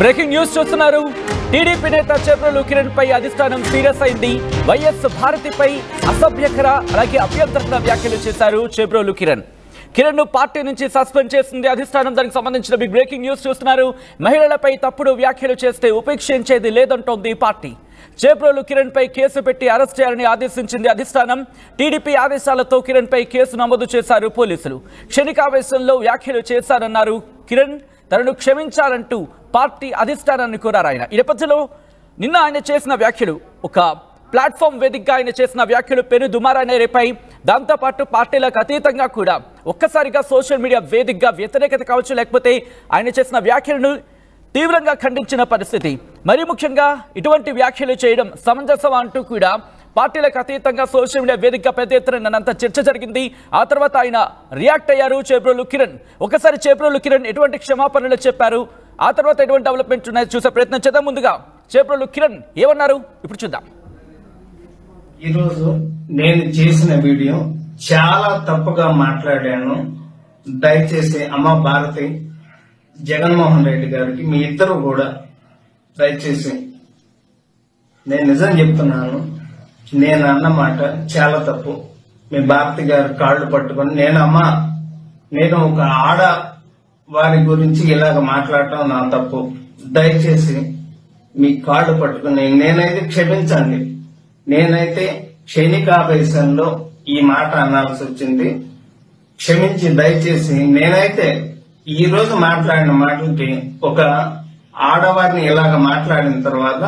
Breaking news చూస్తున్నారు. TDP నేత చేబ్రోలు కిరణ్ పై అధిష్టానం సీరియస్ అయింది. వైఎస్ భారతిపై అసభ్యకర అలాగే అభ్యంతరకర వ్యాఖ్యలు చేశారు చేబ్రోలు కిరణ్. కిరణ్ ను పార్టీ నుంచి సస్పెండ్ చేసింది అధిష్టానం. దానికి సంబంధించిన బిగ్ బ్రేకింగ్ న్యూస్ చూస్తున్నారు. మహిళలపై తప్పుడు వ్యాఖ్యలు చేస్తే ఉపేక్షించేది లేదంటోంది పార్టీ. చేబ్రోలు కిరణ్ పై కేసు పెట్టి అరెస్ట్ చేయాలని ఆదేశించింది అధిష్టానం. టీడీపీ ఆదేశాలతో కిరణ్ పై కేసు నమోదు చేశారు పోలీసులు. క్షణికావేశంలో వ్యాఖ్యలు చేశారన్నారు కిరణ్. తనను క్షమించాలంటూ పార్టీ అధిష్టానాన్ని కోరారు ఆయన. ఈ నేపథ్యంలో నిన్న ఆయన చేసిన వ్యాఖ్యలు, ఒక ప్లాట్ఫామ్ వేదికగా ఆయన చేసిన వ్యాఖ్యలు పెను దుమారాన్ని రేపాయి. దాంతోపాటు పార్టీలకు అతీతంగా కూడా ఒక్కసారిగా సోషల్ మీడియా వేదికగా వ్యతిరేకత కావచ్చు, లేకపోతే ఆయన చేసిన వ్యాఖ్యలను తీవ్రంగా ఖండించిన పరిస్థితి. మరీ ముఖ్యంగా ఇటువంటి వ్యాఖ్యలు చేయడం సమంజసం అంటూ కూడా పార్టీలకు అతీతంగా సోషల్ మీడియా వేదికగా పెద్ద ఎత్తున నిన్నంత చర్చ జరిగింది. ఆ తర్వాత ఆయన రియాక్ట్ అయ్యారు చేబ్రోలు కిరణ్. ఒకసారి చేబ్రోలు కిరణ్ ఎటువంటి క్షమాపణలు చెప్పారు, ఆ తర్వాత ఎటువంటి డెవలప్మెంట్ ఉన్నాయో చూసే ప్రయత్నం చేద్దాం. ముందుగా చేబ్రోలు కిరణ్ ఏమన్నారు ఇప్పుడు చూద్దాం. ఈరోజు నేను చేసిన వీడియో చాలా తప్పుగా మాట్లాడాను. దయచేసి అమ్మ భారతి, జగన్మోహన్ రెడ్డి గారికి మీ ఇద్దరు కూడా దయచేసి నేను నిజం చెప్తున్నాను. నేను అన్నమాట చాలా తప్పు. మీ భారతి గారి కాళ్ళు పట్టుకొని నేను ఒక ఆడ వారి గురించి ఇలాగ మాట్లాడటం నా తప్పు. దయచేసి మీ కాళ్ళు పట్టుకుని నేనైతే క్షమించండి. నేనైతే క్షణికావేశంలో ఈ మాట అనాల్సి వచ్చింది. క్షమించి దయచేసి నేనైతే ఈ రోజు మాట్లాడిన మాటలకి ఒక ఆడవారిని ఇలాగ మాట్లాడిన తర్వాత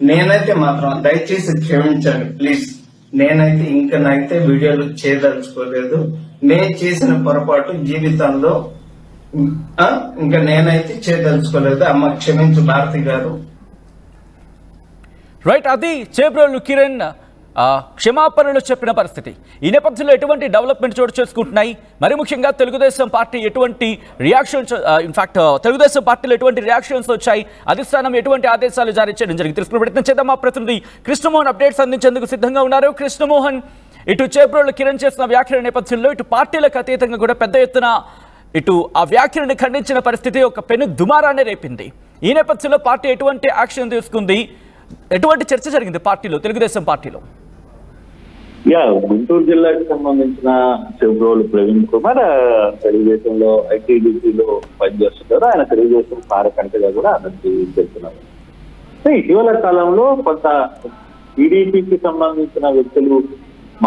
నేనైతే మాత్రం దయచేసి క్షమించండి ప్లీజ్. నేనైతే ఇంకనైతే వీడియోలు చేయదలుచుకోలేదు. నేను చేసిన పొరపాటు జీవితంలో ఇంకా నేనైతే చేయదలుచుకోలేదు. అమ్మ క్షమించు భారతి గారు. రైట్, అది చేబ్రోలు కిరణ్ క్షమాపణలు చెప్పిన పరిస్థితి. ఈ నేపథ్యంలో ఎటువంటి డెవలప్మెంట్ చోటు చేసుకుంటున్నాయి, మరి ముఖ్యంగా తెలుగుదేశం పార్టీ ఎటువంటి రియాక్షన్స్, ఇన్ఫాక్ట్ తెలుగుదేశం పార్టీలో ఎటువంటి రియాక్షన్స్ వచ్చాయి, అధిష్టానం ఎటువంటి ఆదేశాలు జారీ చేయడం జరిగింది తెలుసుకునే ప్రయత్నం చేద్దాం. మా ప్రతినిధి కృష్ణమోహన్ అప్డేట్స్ అందించేందుకు సిద్ధంగా ఉన్నారు. కృష్ణమోహన్, ఇటు చేబ్రోలు కిరణ్ చేసిన వ్యాఖ్యల నేపథ్యంలో ఇటు పార్టీలకు అతీతంగా కూడా పెద్ద ఎత్తున ఇటు ఆ వ్యాఖ్యలను ఖండించిన పరిస్థితి ఒక పెను దుమారాన్ని రేపింది. ఈ నేపథ్యంలో పార్టీ ఎటువంటి యాక్షన్ తీసుకుంది, ఎటువంటి చర్చ జరిగింది పార్టీలో, తెలుగుదేశం పార్టీలో? గుంటూరు జిల్లాకి సంబంధించిన చేబ్రోలు ప్రవీణ్ కుమార్ తెలుగుదేశంలో ఐటీడీపీలో పనిచేస్తున్నారు. ఆయన తెలుగుదేశం కార్యకర్తగా కూడా అతనికి చేస్తున్నారు. ఇటీవల కాలంలో కొంత టీడీపీకి సంబంధించిన వ్యక్తులు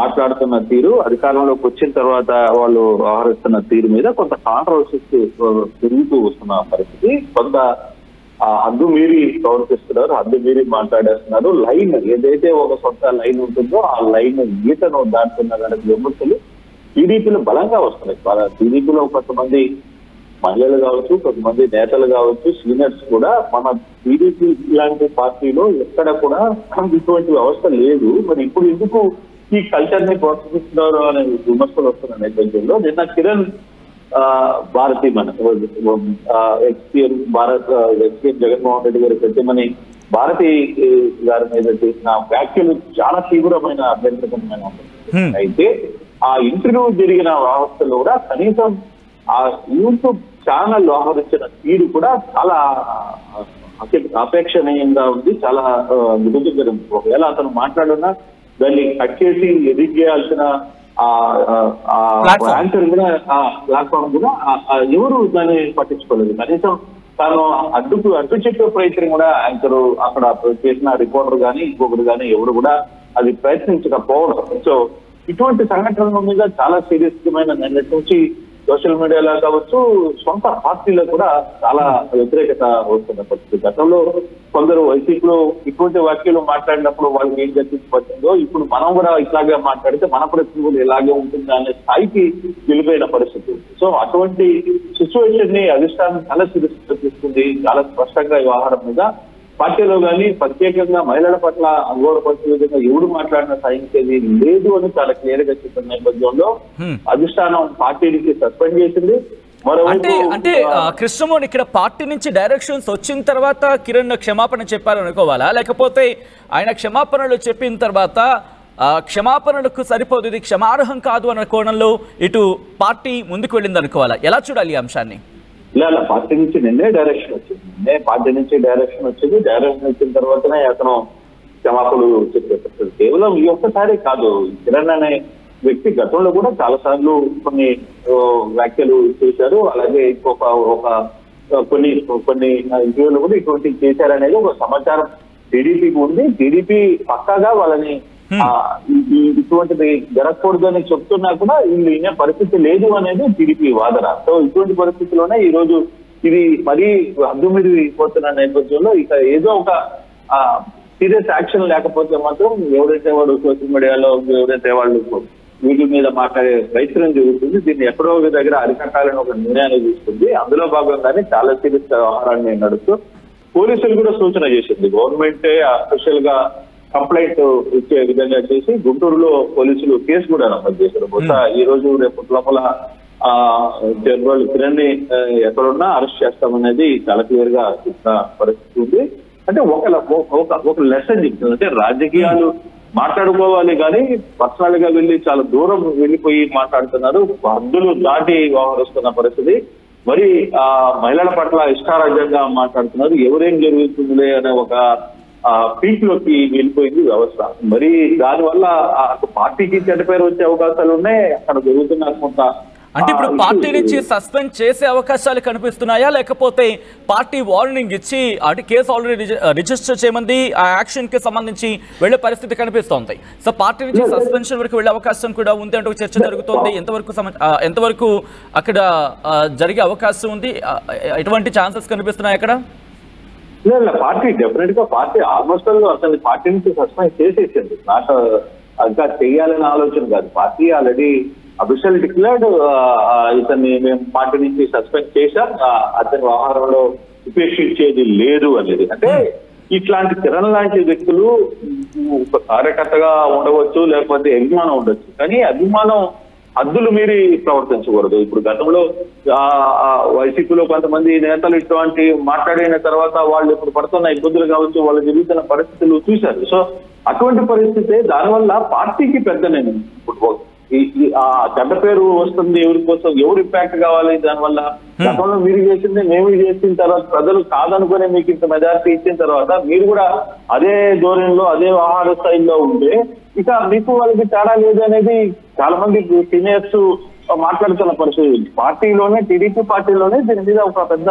మాట్లాడుతున్న తీరు, అధికారంలోకి వచ్చిన తర్వాత వాళ్ళు వ్యవహరిస్తున్న తీరు మీద కొంత కాంట్రవర్సీస్ పెరుగుతూ వస్తున్న పరిస్థితి. కొంత హద్దు మీరి ప్రవర్తిస్తున్నారు, హద్దు మీరి మాట్లాడేస్తున్నారు. లైన్ ఏదైతే ఒక సొంత లైన్ ఉంటుందో ఆ లైన్ గీతను దాటుతున్న విమర్శలు టీడీపీలో బలంగా వస్తున్నాయి. టీడీపీలో కొంతమంది మహిళలు కావచ్చు, కొంతమంది నేతలు కావచ్చు, సీనియర్స్ కూడా మన టీడీపీ ఇలాంటి పార్టీలో ఎక్కడ కూడా ఇటువంటి వ్యవస్థ లేదు, మరి ఇప్పుడు ఎందుకు ఈ కల్చర్ ని ప్రోత్సహిస్తున్నారు అనే విమర్శలు వస్తున్న నేపథ్యంలో నిన్న కిరణ్ భారతి మన ఎక్స్పీఎం జగన్మోహన్ రెడ్డి గారి ప్రతిమని భారతి గారి మీద చేసిన వ్యాఖ్యలు చాలా తీవ్రమైన అభ్యంతరకరమైన ఉంటుంది. అయితే ఆ ఇంటర్వ్యూ జరిగిన వ్యవస్థలో కూడా కనీసం ఆ యూట్యూబ్ ఛానల్ వ్యవహరించిన తీరు కూడా చాలా అపేక్షణీయంగా ఉంది, చాలా నిరుద్ధకరం. ఒకవేళ అతను మాట్లాడినా దాన్ని కట్ చేసి ఎడిట్ చేయాల్సిన యాంకర్ కూడా ప్లాట్ఫామ్ కూడా ఎవరు దాన్ని పట్టించుకోలేదు. కనీసం తాను అడ్డు చెప్పే ప్రయత్నం కూడా యాంకర్ అక్కడ చేసిన రిపోర్టర్ కానీ ఇంకొకరు కానీ ఎవరు కూడా అది ప్రయత్నించకపోవడం. సో ఇటువంటి సంఘటనల మీద చాలా సీరియస్మైన నిన్నటి నుంచి సోషల్ మీడియాలో కావచ్చు, సొంత పార్టీలో కూడా చాలా వ్యతిరేకత వస్తున్న పరిస్థితి. గతంలో కొందరు వైసీపీలో ఇటువంటి వ్యాఖ్యలు మాట్లాడినప్పుడు వాళ్ళకి ఏం చర్చించబడుతుందో ఇప్పుడు మనం కూడా ఇట్లాగే మాట్లాడితే మన పరిస్థితి కూడా ఇలాగే ఉంటుందా అనే స్థాయికి వెళ్ళిపోయిన పరిస్థితి. సో అటువంటి సిచ్యువేషన్ ని అధిష్టానం చాలా సీరియస్గా తీసుకుంది. చాలా స్పష్టంగా ఈ వ్యవహారం మీద పార్టీలో కానీ ప్రత్యేకంగా మహిళల పట్ల అగౌరవపరిచే విధంగా ఎవరు మాట్లాడినా సహించేది లేదు అని చాలా క్లియర్ గా చెప్పిన నేపథ్యంలో అధిష్టానం పార్టీ నుంచి సస్పెండ్ చేసింది. అంటే కృష్ణమోహన్, ఇక్కడ పార్టీ నుంచి డైరెక్షన్స్ వచ్చిన తర్వాత కిరణ్ క్షమాపణ చెప్పారనుకోవాలా, లేకపోతే ఆయన క్షమాపణలు చెప్పిన తర్వాత క్షమాపణలకు సరిపోదు, ఇది క్షమార్హం కాదు అన్న కోణంలో ఇటు పార్టీ ముందుకు వెళ్ళింది అనుకోవాలా? ఎలా చూడాలి ఈ అంశాన్ని? ఇలా పార్టీ నుంచి నిన్నే డైరెక్షన్ వచ్చింది. పార్టీ నుంచి డైరెక్షన్ వచ్చిన తర్వాతనే అతను క్షమాపణలు చెప్పేటప్పుడు కేవలం ఈ ఒక్కసారి కాదు. కిరణ్ అనే వ్యక్తి గతంలో కూడా చాలా సార్లు కొన్ని వ్యాఖ్యలు చేశారు. అలాగే కొన్ని ఇంటర్వ్యూలు కూడా ఇటువంటి చేశారనేది ఒక సమాచారం టీడీపీకి ఉంది. టీడీపీ పక్కాగా వాళ్ళని ఇటువంటిది జరగకూడదు అని చెప్తున్నా కూడా వీళ్ళు వినే పరిస్థితి లేదు అనేది టీడీపీ వాదన. సో ఇటువంటి పరిస్థితుల్లోనే ఈ రోజు ఇది మరీ హద్దు మీద పోతున్న నేపథ్యంలో ఇక ఏదో ఒక సీరియస్ యాక్షన్ లేకపోతే మాత్రం ఎవరైతే వాడు సోషల్ మీడియాలో ఎవరైతే వాళ్ళు వీటి మీద మాట్లాడే ప్రయత్నం జరుగుతుంది. దీన్ని ఎక్కడో ఒక దగ్గర అరికట్టాలని ఒక నిర్ణయాన్ని తీసుకుంది. అందులో భాగంగానే చాలా సీరియస్ వ్యవహారాన్ని నడుస్తూ పోలీసులు కూడా సూచన చేసింది. గవర్నమెంటే అఫీషియల్ గా కంప్లైంట్ ఇచ్చే విధంగా చేసి గుంటూరులో పోలీసులు కేసు కూడా నమోదు చేశారు. బహుశా ఈ రోజు రేపు లోపల జనరల్ కిరణ్ ని ఎక్కడున్నా అరెస్ట్ చేస్తామనేది చాలా క్లియర్ గా చెప్పిన పరిస్థితి ఉంది. అంటే ఒక లెసన్ చెప్తుంది. అంటే రాజకీయాలు మాట్లాడుకోవాలి కానీ పర్సనల్ గా వెళ్ళి చాలా దూరం వెళ్ళిపోయి మాట్లాడుతున్నారు. హద్దులు దాటి వ్యవహరిస్తున్న పరిస్థితి. మరి మహిళల పట్ల ఇష్టారాజ్యంగా మాట్లాడుతున్నారు. ఎవరేం జరుగుతుందిలే అనే ఒక పీక్ లోకి వెళ్ళిపోయింది వ్యవస్థ. మరి దానివల్ల పార్టీకి చెడ్డ పేరు వచ్చే అవకాశాలు ఉన్నాయి. అక్కడ జరుగుతున్న కొంత అంటే ఇప్పుడు పార్టీ నుంచి సస్పెండ్ చేసే అవకాశాలు కనిపిస్తున్నాయా, లేకపోతే పార్టీ వార్నింగ్ ఇచ్చి అంటే కేసు ఆల్రెడీ రిజిస్టర్ చేయమంది ఆ యాక్షన్ కి సంబంధించి వెళ్లే పరిస్థితి కనిపిస్తోంది. సో పార్టీ నుంచి సస్పెన్షన్ వరకు వెళ్లే అవకాశం కూడా ఉంది అంటే ఒక చర్చ జరుగుతోంది. ఎంతవరకు అక్కడ జరిగే అవకాశం ఉంది? ఎటువంటి ఛాన్సెస్ కనిపిస్తున్నాయి అక్కడ? పార్టీ డెఫినెట్ గా పార్టీ ఆల్మోస్ట్ అసలు పార్టీ నుంచి సస్పెండ్ చేసేసింది. నాకు ఇంకా చెయ్యాలనే ఆలోచన కాదు. పార్టీ ఆల్రెడీ అఫీషియల్ డిక్లేర్డ్ ఇతన్ని మేము పార్టీ నుంచి సస్పెండ్ చేశాం, అతని వ్యవహారంలో ఉపేక్షించేది లేదు అనేది. అంటే ఇట్లాంటి కిరణ్ లాంటి వ్యక్తులు ఒక కార్యకర్తగా ఉండవచ్చు, లేకపోతే అభిమానం ఉండొచ్చు. కానీ అభిమానం హద్దులు మీరి ప్రవర్తించకూడదు. ఇప్పుడు గతంలో వైసీపీలో కొంతమంది నేతలు ఇటువంటి మాట్లాడిన తర్వాత వాళ్ళు ఇప్పుడు పడుతున్న ఇబ్బందులు కావచ్చు, వాళ్ళు జరుగుతున్న పరిస్థితులు చూశారు. సో అటువంటి పరిస్థితి దానివల్ల పార్టీకి పెద్ద నేను ఆ చెడ్డ పేరు వస్తుంది. ఎవరి కోసం ఎవరు ఇంపాక్ట్ కావాలి దానివల్ల? గతంలో మీరు చేసింది మేము చేసిన తర్వాత ప్రజలు కాదనుకునే మీకు ఇంత మెజారిటీ ఇచ్చిన తర్వాత మీరు కూడా అదే ధోరణిలో అదే ఆహార స్థాయిలో ఉంటే ఇక మీకు వాళ్ళకి తేడా లేదు అనేది చాలా మంది సీనియర్స్ మాట్లాడుతున్న పరిస్థితి. పార్టీలోనే టీడీపీ పార్టీలోనే దీని మీద ఒక పెద్ద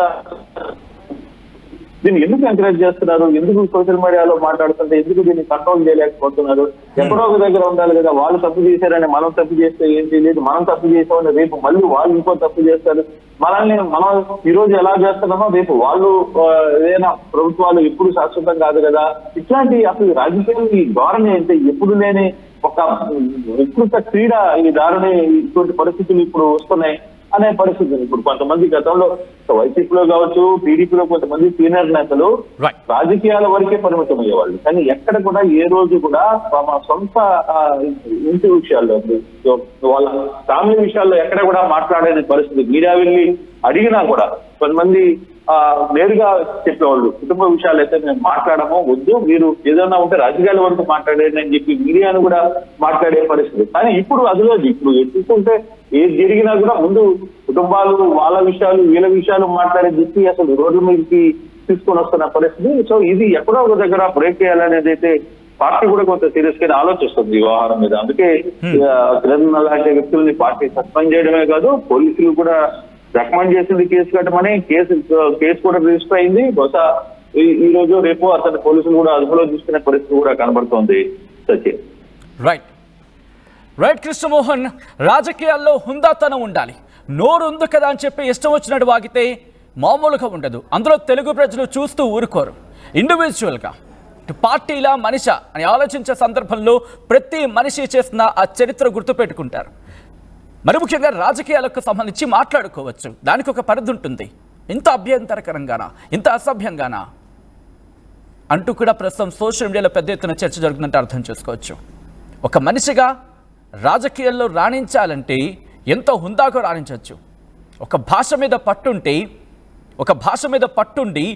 దీన్ని ఎందుకు ఎంకరేజ్ చేస్తున్నారు, ఎందుకు సోషల్ మీడియాలో మాట్లాడుతుంటే ఎందుకు దీన్ని కంట్రోల్ చేయలేకపోతున్నారు? ఎక్కడో ఒక దగ్గర ఉండాలి కదా. వాళ్ళు తప్పు చేశారని మనం తప్పు చేస్తే ఏంటి లేదు, మనం తప్పు చేసామని రేపు మళ్ళీ వాళ్ళు ఇంకో తప్పు చేస్తారు. మనం ఈ రోజు ఎలా చేస్తున్నామో రేపు వాళ్ళు ఏదైనా ప్రభుత్వాలు ఎప్పుడు శాశ్వతం కాదు కదా. ఇట్లాంటి అసలు రాజకీయాలు ఈ ధోరణి అంటే ఎప్పుడు లేని ఒక వికృత క్రీడ ఈ ధోరణి ఇటువంటి పరిస్థితులు ఇప్పుడు వస్తున్నాయి అనే పరిస్థితి. ఇప్పుడు కొంతమంది గతంలో వైసీపీలో కావచ్చు, టీడీపీలో కొంతమంది సీనియర్ నేతలు రాజకీయాల వరకే పరిమితం అయ్యేవాళ్ళు. కానీ ఎక్కడ కూడా ఏ రోజు కూడా తమ సొంత ఇంటి విషయాల్లో వాళ్ళ ఫ్యామిలీ విషయాల్లో ఎక్కడ కూడా మాట్లాడని పరిస్థితి. మీడియా వెళ్ళి అడిగినా కూడా కొంతమంది నేరుగా చెప్పేవాళ్ళు కుటుంబ విషయాలు అయితే మేము మాట్లాడము, వద్దు, మీరు ఏదైనా ఉంటే రాజకీయాల వరకు మాట్లాడేది అని చెప్పి మీడియాను కూడా మాట్లాడే పరిస్థితి. కానీ ఇప్పుడు అదిలో ఇప్పుడు ఎత్తుకుంటే ఏది జరిగినా కూడా ముందు కుటుంబాలు వాళ్ళ విషయాలు వీళ్ళ విషయాలు మాట్లాడే చెప్పి అసలు రోడ్ల మీదకి తీసుకొని వస్తున్న పరిస్థితి. సో ఇది ఎక్కడో ఒక దగ్గర బ్రేక్ చేయాలనేది అయితే పార్టీ కూడా కొంత సీరియస్ గా ఆలోచిస్తుంది ఈ వ్యవహారం మీద. అందుకే కిరణ్ లాంటి వ్యక్తుల్ని పార్టీ సస్పెండ్ చేయడమే కాదు, పోలీసులు కూడా రికమెండ్ చేసింది కేసు కట్టమని. కేసు కూడా రిజిస్టర్ అయింది. బహుశా ఈ రోజు రేపు అతని పోలీసులు కూడా అదుపులో తీసుకునే పరిస్థితి కూడా కనబడుతోంది. సత్యం. రైట్ కృష్ణమోహన్, రాజకీయాల్లో హుందాతనం ఉండాలి. నోరు ఉంది కదా అని చెప్పి ఇష్టం వచ్చినట్టు వాగితే మామూలుగా ఉండదు. అందులో తెలుగు ప్రజలు చూస్తూ ఊరుకోరు. ఇండివిజువల్గా పార్టీలా మనిష అని ఆలోచించే సందర్భంలో ప్రతి మనిషి చేసిన ఆ చరిత్ర గుర్తుపెట్టుకుంటారు. మరి ముఖ్యంగా రాజకీయాలకు సంబంధించి మాట్లాడుకోవచ్చు, దానికి ఒక పరిధి ఉంటుంది. ఇంత అభ్యంతరకరంగానా, ఇంత అసభ్యంగానా అంటూ కూడా ప్రస్తుతం సోషల్ మీడియాలో పెద్ద ఎత్తున చర్చ జరుగుతుందంటే అర్థం చేసుకోవచ్చు. ఒక మనిషిగా రాజకీయాల్లో రాణించాలంటే ఎంతో హుందాగా రాణించవచ్చు. ఒక భాష మీద పట్టుండి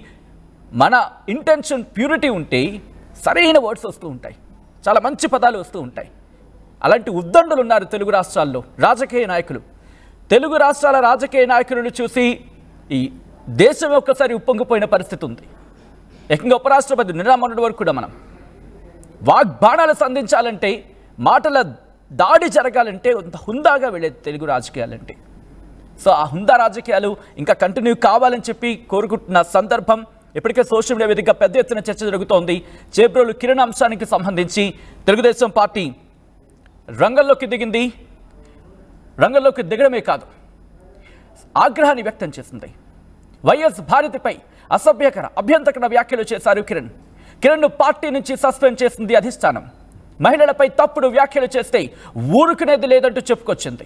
మన ఇంటెన్షన్ ప్యూరిటీ ఉంటే సరైన వర్డ్స్ వస్తూ ఉంటాయి, చాలా మంచి పదాలు వస్తూ ఉంటాయి. అలాంటి ఉద్దండులు ఉన్నారు తెలుగు రాష్ట్రాల్లో రాజకీయ నాయకులు. తెలుగు రాష్ట్రాల రాజకీయ నాయకులను చూసి ఈ దేశం ఒక్కసారి ఉప్పొంగిపోయిన పరిస్థితి ఉంది. ఏకంగా ఉపరాష్ట్రపతి నిరామనుడి వరకు కూడా మనం వాగ్బాణాలు సంధించాలంటే, మాటల దాడి జరగాలంటే హుందాగా వెళ్ళే తెలుగు రాజకీయాలంటే. సో ఆ హుందా రాజకీయాలు ఇంకా కంటిన్యూ కావాలని చెప్పి కోరుకుంటున్న సందర్భం. ఇప్పటికే సోషల్ మీడియా వేదికగా పెద్ద ఎత్తున చర్చ జరుగుతోంది. చేబ్రోలు కిరణ్ అంశానికి సంబంధించి తెలుగుదేశం పార్టీ రంగంలోకి దిగింది. రంగంలోకి దిగడమే కాదు, ఆగ్రహాన్ని వ్యక్తం చేసింది. వైఎస్ భారతిపై అసభ్యకర అభ్యంతరకర వ్యాఖ్యలు చేశారు కిరణ్. కిరణ్ను పార్టీ నుంచి సస్పెండ్ చేసింది అధిష్టానం. మహిళలపై తప్పుడు వ్యాఖ్యలు చేస్తే ఊరుకునేది లేదంటూ చెప్పుకొచ్చింది.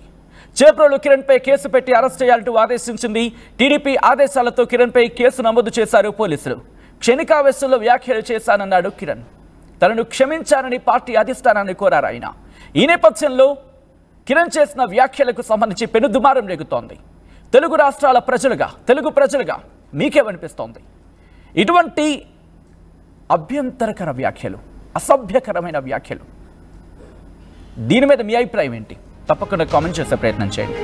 చేబ్రోలు కిరణ్పై కేసు పెట్టి అరెస్ట్ చేయాలంటూ ఆదేశించింది. టీడీపీ ఆదేశాలతో కిరణ్పై కేసు నమోదు చేశారు పోలీసులు. క్షణికావేశంలో వ్యాఖ్యలు చేశానన్నాడు కిరణ్. తనను క్షమించానని పార్టీ అధిష్టానాన్ని కోరారు ఆయన. ఈ నేపథ్యంలో కిరణ్ చేసిన వ్యాఖ్యలకు సంబంధించి పెనుదుమారం రేగుతోంది. తెలుగు రాష్ట్రాల ప్రజలుగా, తెలుగు ప్రజలుగా మీకేమనిపిస్తోంది? ఇటువంటి అభ్యంతరకర వ్యాఖ్యలు, అసభ్యకరమైన వ్యాఖ్యలు, దీని మీద మీ అభిప్రాయం ఏంటి? తప్పకుండా కామెంట్ చేసే ప్రయత్నం చేయండి.